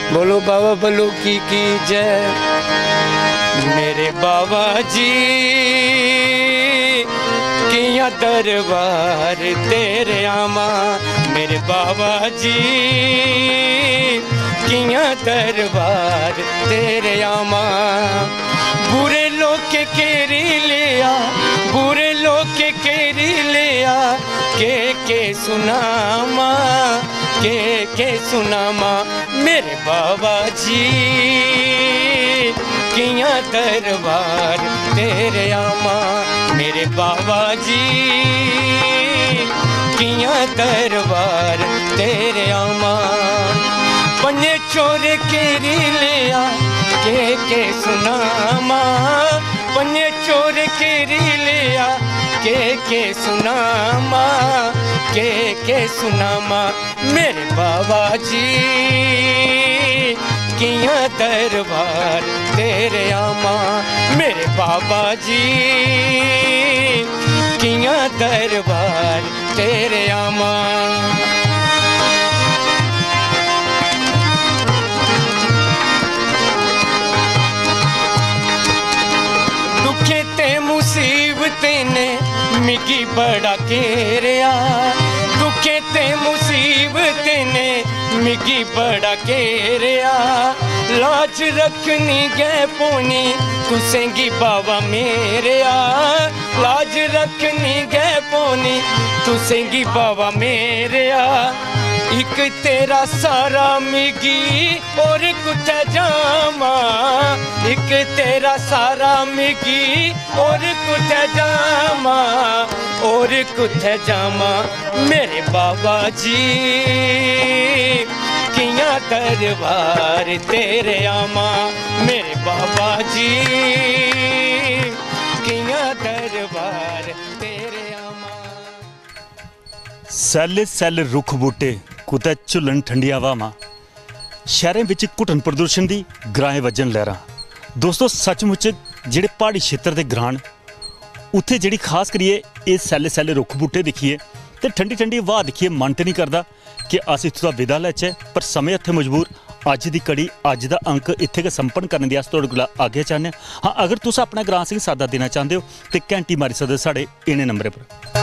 बोलो बाबा बलूकी की जय। मेरे बाबा जी किया दरबार तेरे आमा, मेरे बाबा जी किया दरबार तेरे आमा। बुरे लोग के केरी लिया, बुरे लोग के केरी लिया, के सुनामा, के सुनामा। मेरे बाबा जी किया दरबार तेरे आमा, मेरे बाबा जी किया दरबार तेरे आमा। पन्ने चोर केरी लिया, के सुनामा, पन्ने चोर केरी लिया, के सुनामा, के सुनामा। मेरे बाबा जी किया दरबार तेरे आमा, मेरे बाबा जी किया दरबार तेरे आमा। दुखे ते मुसीबतें ने मिगी बड़ा घेरिया, दुखे ते मुसीबतें ने मिगी बड़ा घेरिया। लाज रखनी गै पौनी तुसेंगी बाबा मेरेया, लाज रखनी गै पौनी तुसेंगी बाबा मेरेया। एक तेरा सारा मिगी और कुत्थे जामा, एक तेरा सारा मिगी और कुत्थे जामा, और कुत्थे जामा। मेरे बाबा जी किया दरबार तेरे आमा, मेरे बाबा जी किया दरबार तेरे आमा। सैल सैल रुख बूटे कुतै झुलन ठंडिया हवावां, शहरों विच घुटन प्रदूषण दी ग्राएं वजन लहरां। दोस्तों सचमुच जिहड़े पहाड़ी क्षेत्र के ग्रां उत्थे जिहड़ी खास करिए ये सैले सैले रुख बूटे दिखिए तो ठंडी ठंडी हवा दिखिए मन तो नहीं करता कि अस इत्थों दा विदा लैचे, पर समय इत्थे मजबूर। अज दी कड़ी अज दा अंक इत्थे गै संपन्न करने दी अस तुहाडे कोला आग्या चाहने। हाँ, अगर तुस अपना ग्रां सिंह सादा देना चाहते हो तो घंटी मारी सकदे साढ़े इन्हें नंबरें पर।